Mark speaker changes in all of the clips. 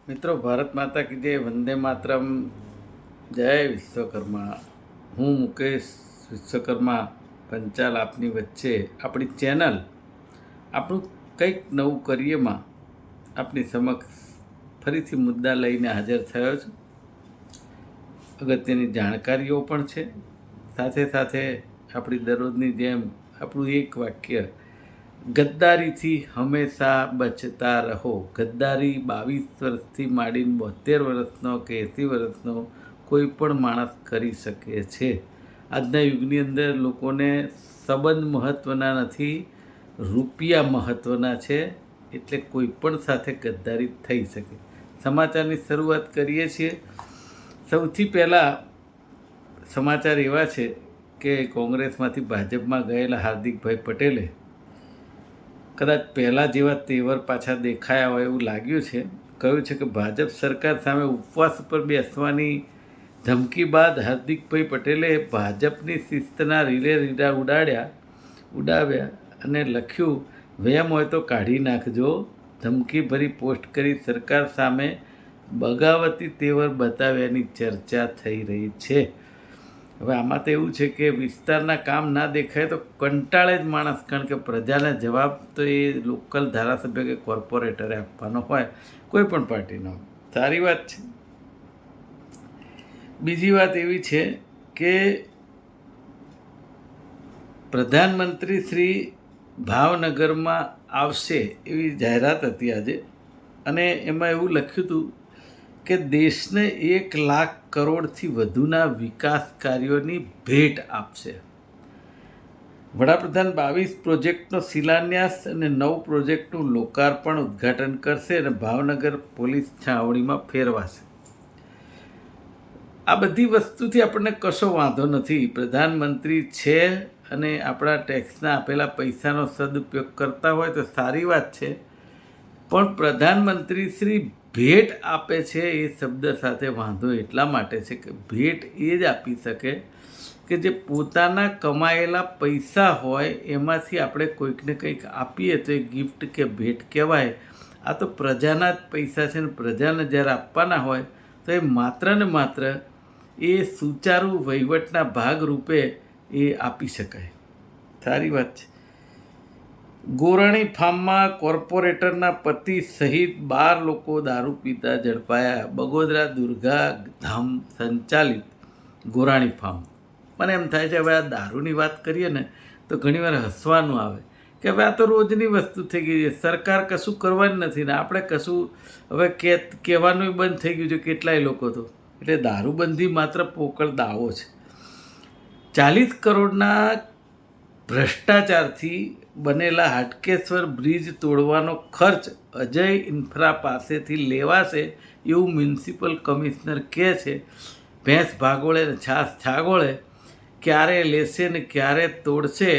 Speaker 1: મિત્રો, ભારત માતા કી જય, વંદે માતરમ, જય વિશ્વકર્મા. હું મુકેશ વિશ્વકર્મા પંચાલ આપની વચ્ચે આપણી ચેનલ આપણું કંઈક નવું કરીએમાં આપની સમક્ષ ફરીથી મુદ્દા લઈને હાજર થયો છું. અગત્યની જાણકારીઓ પણ છે, સાથે સાથે આપણી દરરોજની જેમ આપણું એક વાક્ય, ગદ્દારીથી હંમેશા બચતા રહો. ગદ્દારી 22 વર્ષથી માંડીને 72 વર્ષનો કે 80 વર્ષનો કોઈ પણ માણસ કરી શકે છે. આજના યુગની અંદર લોકોને સંબંધ મહત્ત્વના નથી, રૂપિયા મહત્ત્વના છે. એટલે કોઈ પણ સાથે ગદ્દારી થઈ શકે. સમાચારની શરૂઆત કરીએ છીએ. સૌથી પહેલાં સમાચાર એવા છે કે કોંગ્રેસમાંથી ભાજપમાં ગયેલા હાર્દિકભાઈ પટેલે કદાચ પહેલાં જેવા તેવર પાછા દેખાયા હોય એવું લાગ્યું છે. કહ્યું છે કે ભાજપ સરકાર સામે ઉપવાસ પર બેસવાની ધમકી બાદ હાર્દિકભાઈ પટેલે ભાજપની શિસ્તના રીલે રીડા ઉડાવ્યા અને લખ્યું, વેમ હોય તો કાઢી નાખજો. ધમકીભરી પોસ્ટ કરી સરકાર સામે બગાવતી તેવર બતાવ્યાની ચર્ચા થઈ રહી છે. હવે આમાં તો એવું છે કે વિસ્તારના કામ ના દેખાય તો કંટાળે જ માણસ, કારણ કે પ્રજાને જવાબ તો એ લોકલ ધારાસભ્ય કે કોર્પોરેટરે આપવાનો હોય, કોઈ પણ પાર્ટીનો. સારી વાત છે. બીજી વાત એવી છે કે પ્રધાનમંત્રી શ્રી ભાવનગરમાં આવશે એવી જાહેરાત હતી આજે, અને એમાં એવું લખ્યું હતું કે દેશને 1 લાખ કરોડથી વધુના વિકાસ કાર્યોની ભેટ આપશે. વડાપ્રધાન 22 પ્રોજેક્ટનો શિલાન્યાસ અને 9 પ્રોજેક્ટનું લોકાર્પણ ઉદ્ઘાટન કરશે અને ભાવનગર પોલીસ છાવણીમાં ફેરવાશે. આ બધી વસ્તુથી આપણને કશો વાંધો નથી. પ્રધાનમંત્રી છે અને આપણા ટેક્સના આપેલા પૈસાનો સદુપયોગ કરતા હોય તો સારી વાત છે, પણ પ્રધાનમંત્રી શ્રી ભેટ આપે છે એ શબ્દ સાથે વાંધો એટલા માટે છે કે ભેટ એ જ આપી શકે કે જે પોતાના કમાયેલા પૈસા હોય એમાંથી આપણે કોઈકને કંઈક આપીએ તો એ ગિફ્ટ કે ભેટ કહેવાય. આ તો પ્રજાના જ પૈસા છે ને પ્રજાને જ્યારે આપવાના હોય તો એ માત્ર ને માત્ર એ સુચારુ વહીવટના ભાગરૂપે એ આપી શકાય. સારી વાત છે. ગોરાણી ફાર્મમાં કોર્પોરેટરના પતિ સહિત 12 લોકો દારૂ પીતા ઝડપાયા. બગોદરા દુર્ગા ધામ સંચાલિત ગોરાણી ફાર્મ. મને એમ થાય છે, હવે આ દારૂની વાત કરીએ ને તો ઘણીવાર હસવાનું આવે કે હવે આ તો રોજની વસ્તુ થઈ ગઈ છે, સરકાર કશું કરવાની નથી ને આપણે કશું હવે કહેવાનું બંધ થઈ ગયું છે કેટલાય લોકો તો. એટલે દારૂબંધી માત્ર પોકળ દાવો છે. 40 કરોડના ભ્રષ્ટાચારથી બનેલા હાટકેશ્વર બ્રિજ તોડવાનો ખર્ચ અજય ઇન્ફ્રા પાસેથી લેવાશે એવું મ્યુનિસિપલ કમિશનર કહે છે. ભેંસ ભાગોળે ને છાસ છાગોળે, ક્યારે લેશે ને ક્યારે તોડશે.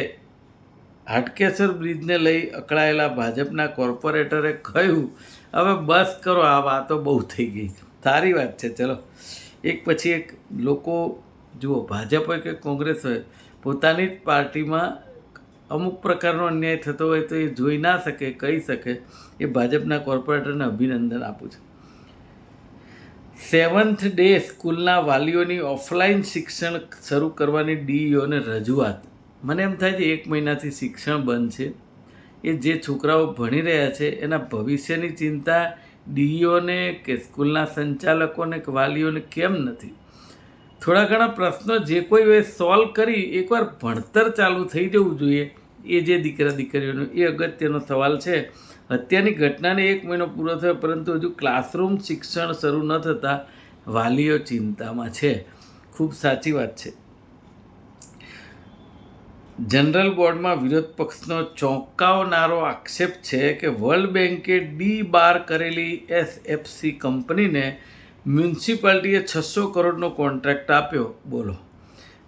Speaker 1: હાટકેશ્વર બ્રિજને લઈ અકળાયેલા ભાજપના કોર્પોરેટરે કહ્યું, હવે બસ કરો, આ વાતો બહુ થઈ ગઈ. સારી વાત છે. ચલો, એક પછી એક લોકો જુઓ, ભાજપ હોય કે કોંગ્રેસ હોય, પોતાની જ પાર્ટીમાં અમુક પ્રકારનો અન્યાય થતો હોય તો એ જોઈ ના શકે, કહી શકે. એ ભાજપના કોર્પોરેટરને અભિનંદન આપું છું. 7th ડે સ્કૂલના વાલીઓની ઓફલાઈન શિક્ષણ શરૂ કરવાની ડીઈઓને રજૂઆત. મને એમ થાય છે 1 મહિનાથી શિક્ષણ બંધ છે. એ જે છોકરાઓ ભણી રહ્યા છે એના ભવિષ્યની ચિંતા ડીઈઓને કે સ્કૂલના સંચાલકોને કે વાલીઓને કેમ નથી? થોડા ઘણા પ્રશ્નો જે કોઈ હોય સોલ્વ કરી એકવાર ભણતર ચાલુ થઈ જવું જોઈએ. એ જે દીકરા દીકરીઓનો એ અગત્યનો સવાલ છે. અત્યારની ઘટનાને 1 મહિનો પૂરો થયો પરંતુ હજુ ક્લાસરૂમ શિક્ષણ શરૂ ન થતાં વાલીઓ ચિંતામાં છે. ખૂબ સાચી વાત છે. જનરલ બોર્ડમાં વિરોધ પક્ષનો ચોંકાવનારો આક્ષેપ છે કે વર્લ્ડ બેન્કે ડી-બાર કરેલી એસએફસી કંપનીને મ્યુનિસિપાલિટીએ 600 કરોડનો કોન્ટ્રાક્ટ આપ્યો. બોલો,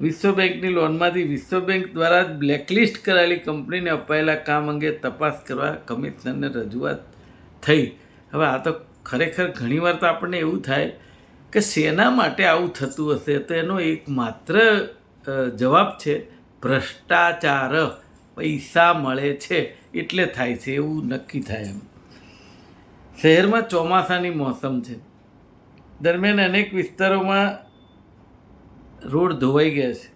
Speaker 1: વિશ્વ બેંકની લોનમાંથી વિશ્વ બેંક દ્વારા બ્લેકલિસ્ટ કરાયેલી કંપનીને અપાયેલા કામ અંગે તપાસ કરવા કમિશનરને રજૂઆત થઈ. હવે આ તો ખરેખર ઘણીવાર તો આપણને એવું થાય કે શેના માટે આવું થતું હશે, તો એનો એકમાત્ર જવાબ છે ભ્રષ્ટાચાર. પૈસા મળે છે એટલે થાય છે એવું નક્કી થાય એમ. શહેરમાં ચોમાસાની મોસમ છે, દરમિયાન અનેક વિસ્તારોમાં રોડ ધોવાઈ ગયા છે.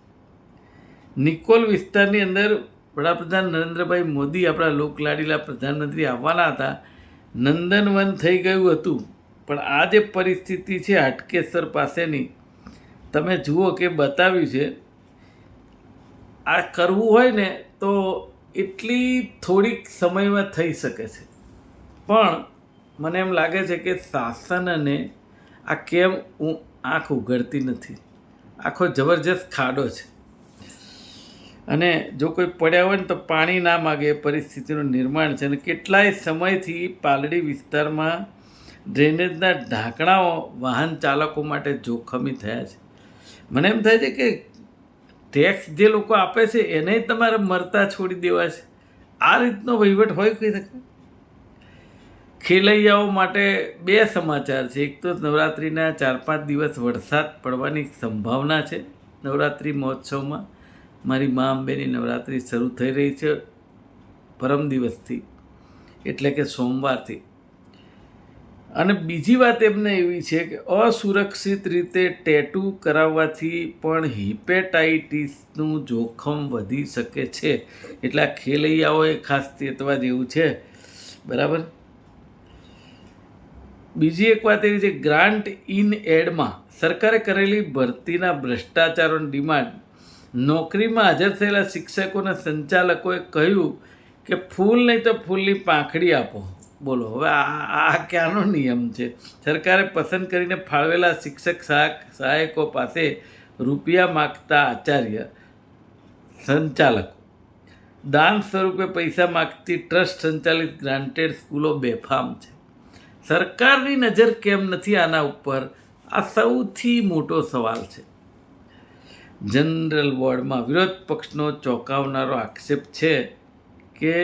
Speaker 1: નિકોલ વિસ્તારની અંદર વડાપ્રધાન નરેન્દ્રભાઈ મોદી, આપણા લોકલાડીલા પ્રધાનમંત્રી આવવાના હતા. નંદનવન થઈ ગયું હતું, પણ આ જે પરિસ્થિતિ છે હાટકેશ્વર પાસેની, તમે જુઓ કે બતાવ્યું છે. આ કરવું હોય ને તો એટલી થોડીક સમયમાં થઈ શકે છે, પણ મને એમ લાગે છે કે શાસનને આ કેમ આંખ ઉઘડતી નથી. આખો જબરજસ્ત ખાડો છે, અને જો કોઈ પડ્યા હોય ને તો પાણી ના માગે એ પરિસ્થિતિનું નિર્માણ છે. અને કેટલાય સમયથી પાલડી વિસ્તારમાં ડ્રેનેજના ઢાંકણાઓ વાહન ચાલકો માટે જોખમી થયા છે. મને એમ થાય છે કે ટેક્સ જે લોકો આપે છે એને તમારે મરતા છોડી દેવા છે. આ રીતનો વહીવટ હોય કઈ શકે? ખેલૈયાઓ માટે બે સમાચાર છે. એક તો નવરાત્રિના 4-5 દિવસ વરસાદ પડવાની સંભાવના છે. નવરાત્રિ મહોત્સવમાં મારી મા અંબેની નવરાત્રિ શરૂ થઈ રહી છે પરમ દિવસથી, એટલે કે સોમવારથી. અને બીજી વાત એમને એવી છે કે અસુરક્ષિત રીતે ટેટુ કરાવવાથી પણ હિપેટાઇટિસનું જોખમ વધી શકે છે. એટલે આ ખેલૈયાઓએ ખાસ ચેતવા જેવું છે, બરાબર. બીજી એક વાત એવી છે, ગ્રાન્ટ ઇન એડમાં સરકારે કરેલી ભરતીના ભ્રષ્ટાચારોની ડિમાન્ડ. નોકરીમાં હાજર થયેલા શિક્ષકોના સંચાલકોએ કહ્યું કે ફૂલ નહીં તો ફૂલની પાંખડી આપો. બોલો, હવે આ ક્યાંનો નિયમ છે? સરકારે પસંદ કરીને ફાળવેલા શિક્ષક સહાયકો પાસે રૂપિયા માગતા આચાર્ય સંચાલકો, દાન સ્વરૂપે પૈસા માગતી ટ્રસ્ટ સંચાલિત ગ્રાન્ટેડ સ્કૂલો બેફામ છે. સરકારની નજર કેમ નથી આના ઉપર? આ સૌથી મોટો સવાલ છે. જનરલ વોર્ડમાં વિરોધ પક્ષનો ચોંકાવનારો આક્ષેપ છે કે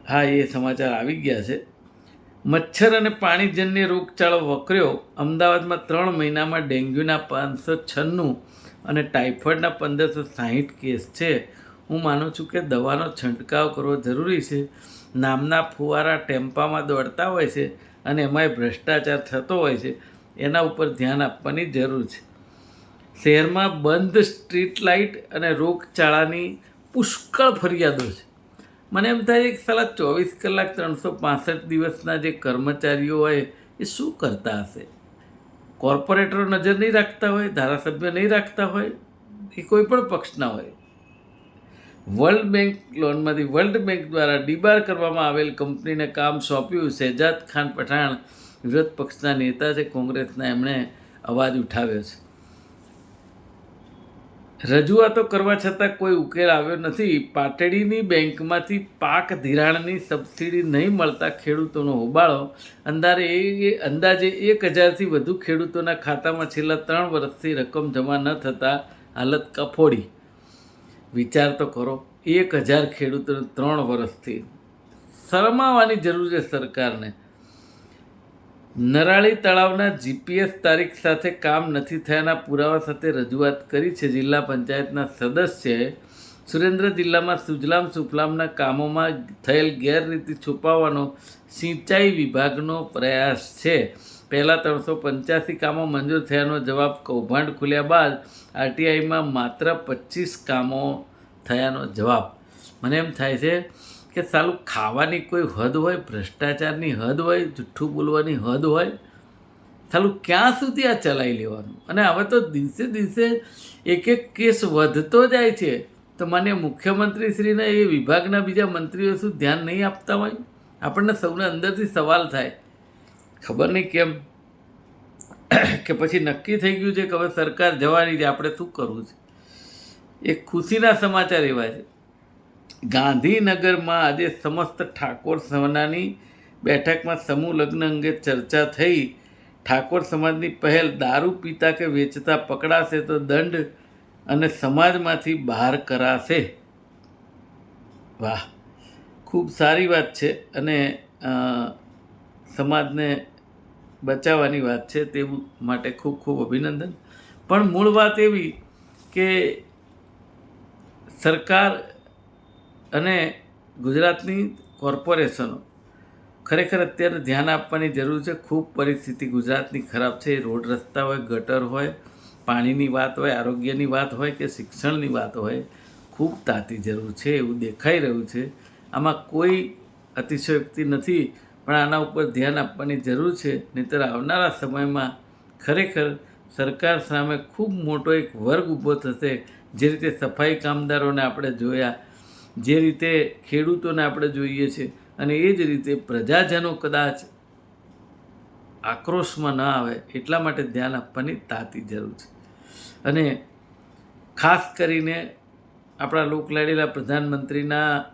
Speaker 1: હા, એ સમાચાર આવી ગયા છે. મચ્છર અને પાણીજન્ય રોગચાળો વકર્યો. અમદાવાદમાં 3 મહિનામાં ડેન્ગ્યુના 596 અને ટાઇફોઇડના 1560 કેસ છે. હું માનું છું કે દવાનો છંટકાવ કરવો જરૂરી છે. નામના ફુવારા ટેમ્પામાં દોડતા હોય છે અને એમાંય ભ્રષ્ટાચાર થતો હોય છે. એના ઉપર ધ્યાન આપવાની જરૂર છે. શહેરમાં બંધ સ્ટ્રીટ લાઇટ અને રોગચાળાની પુષ્કળ ફરિયાદો છે. મને એમ થાય કે સાલા 24 કલાક 365 દિવસના જે કર્મચારીઓ હોય એ શું કરતા હશે? કોર્પોરેટરો નજર નહીં રાખતા હોય, ધારાસભ્ય નહીં રાખતા હોય, એ કોઈ પણ પક્ષના હોય. વર્લ્ડ બેંક લોનમાંથી વર્લ્ડ બેંક દ્વારા ડીબાર કરવામાં આવેલ કંપનીને કામ સોંપ્યું. શહેજાદ ખાન પઠાણ વિરોધ પક્ષના નેતા છે, કોંગ્રેસના, એમણે અવાજ ઉઠાવ્યો છે. રજૂઆતો કરવા છતાં કોઈ ઉકેલ આવ્યો નથી. પાટડીની બેંકમાંથી પાક ધિરાણની સબસિડી નહીં મળતા ખેડૂતોનો હોબાળો. અંદાજે 1000થી વધુ ખેડૂતોના ખાતામાં છેલ્લા 3 વર્ષથી રકમ જમા ન થતાં હાલત કફોડી. વિચાર તો કરો, 1000 ખેડૂતોને 3 વર્ષથી. શરમાવાની જરૂર છે સરકારને. નરાળી તળાવના જીપીએસ તારીખ સાથે કામ નથી થયાના પુરાવા સાથે રજૂઆત કરી છે. જિલ્લા પંચાયતના સદસ્યએ સુરેન્દ્ર જિલ્લામાં સુજલામ સુફલામના કામોમાં થયેલ ગેરરીતિ છુપાવવાનો સિંચાઈ વિભાગનો પ્રયાસ છે. પહેલાં 385 કામો મંજૂર થયાનો જવાબ કૌભાંડ ખુલ્યા બાદ આરટીઆઈમાં માત્ર 25 કામો થયાનો જવાબ. મને એમ થાય છે કે સાલું ખાવાની કોઈ હદ હોય, ભ્રષ્ટાચારની હદ હોય, જુઠ્ઠું બોલવાની હદ હોય. સાલું ક્યાં સુધી આ ચલાવી લેવાનું? અને હવે તો દિવસે દિવસે એક કેસ વધતો જાય છે. તો માન્ય મુખ્યમંત્રીશ્રીને એ વિભાગના બીજા મંત્રીઓ શું ધ્યાન નહીં આપતા હોય? આપણને સૌને અંદરથી સવાલ થાય. ખબર નહીં કેમ કે પછી નક્કી થઈ ગયું છે કે હવે સરકાર જવાની છે, આપણે શું કરવું છે? એક ખુશીના સમાચાર એવા છે. ગાંધીનગરમાં આજે સમસ્ત ઠાકોર સમાજની બેઠકમાં સમૂહ લગ્ન અંગે ચર્ચા થઈ. ઠાકોર સમાજની પહેલ, દારૂ પીતા કે વેચતા પકડાશે તો દંડ અને સમાજમાંથી બહાર કરાશે. વાહ, ખૂબ સારી વાત છે અને સમાજને બચાવવાની વાત છે, તે માટે ખૂબ ખૂબ અભિનંદન. પણ મૂળ વાત એવી કે સરકાર અને ગુજરાતની કોર્પોરેશનો ખરેખર અત્યારે ધ્યાન આપવાની જરૂર છે. ખૂબ પરિસ્થિતિ ગુજરાતની ખરાબ છે. રોડ રસ્તા હોય, ગટર હોય, પાણીની વાત હોય, આરોગ્યની વાત હોય કે શિક્ષણની વાત હોય, ખૂબ તાતી જરૂર છે એવું દેખાઈ રહ્યું છે. આમાં કોઈ અતિશયોક્તિ નથી, પણ આના ઉપર ધ્યાન આપવાની જરૂર છે. નહીંતર આવનારા સમયમાં ખરેખર સરકાર સામે ખૂબ મોટો એક વર્ગ ઊભો થશે. જે રીતે સફાઈ કામદારોને આપણે જોયા, જે રીતે ખેડૂતોને આપણે જોઈએ છીએ, અને એ જ રીતે પ્રજાજનો કદાચ આક્રોશમાં ન આવે એટલા માટે ધ્યાન આપવાની તાતી જરૂર છે. અને ખાસ કરીને આપણા લોકલાડીલા પ્રધાનમંત્રીના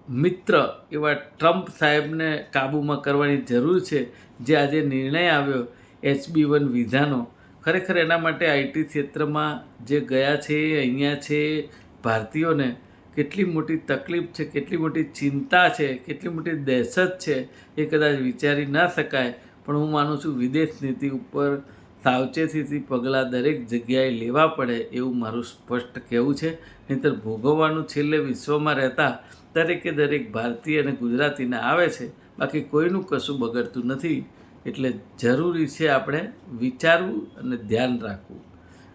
Speaker 1: મિત્ર એવા ટ્રમ્પ સાહેબને કાબૂમાં કરવાની જરૂર છે. જે આજે નિર્ણય આવ્યો HB1 વિઝાનો, ખરેખર એના માટે IT ક્ષેત્રમાં જે ગયા છે, અહીંયા છે, ભારતીયોને કેટલી મોટી તકલીફ છે, કેટલી મોટી ચિંતા છે, કેટલી મોટી દહેશત છે, એ કદાચ વિચારી ના શકાય. પણ હું માનું છું વિદેશ નીતિ ઉપર સાવચેતીથી પગલાં દરેક જગ્યાએ લેવા પડે એવું મારું સ્પષ્ટ કહેવું છે. નહીંતર ભોગવવાનું છેલ્લે વિશ્વમાં રહેતા દરેક ભારતીય અને ગુજરાતીને આવે છે. બાકી કોઈનું કશું બગડતું નથી. એટલે જરૂરી છે આપણે વિચારવું અને ધ્યાન રાખવું.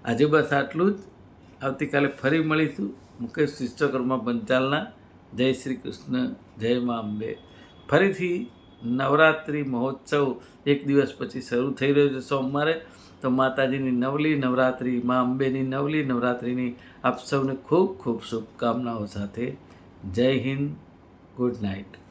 Speaker 1: આજે બસ આટલું જ. આવતીકાલે ફરી મળીશું. મુકેશ વિશ્વકર્મા પંચાલના. જય શ્રી કૃષ્ણ, જય મા અંબે. ફરીથી નવરાત્રિ મહોત્સવ એક દિવસ પછી શરૂ થઈ રહ્યો છે સોમવારે. તો માતાજીની નવલી નવરાત્રિ, મા અંબેની નવલી નવરાત્રિની આપ સૌને ખૂબ ખૂબ શુભકામનાઓ સાથે જય હિન્દ, ગુડ નાઇટ.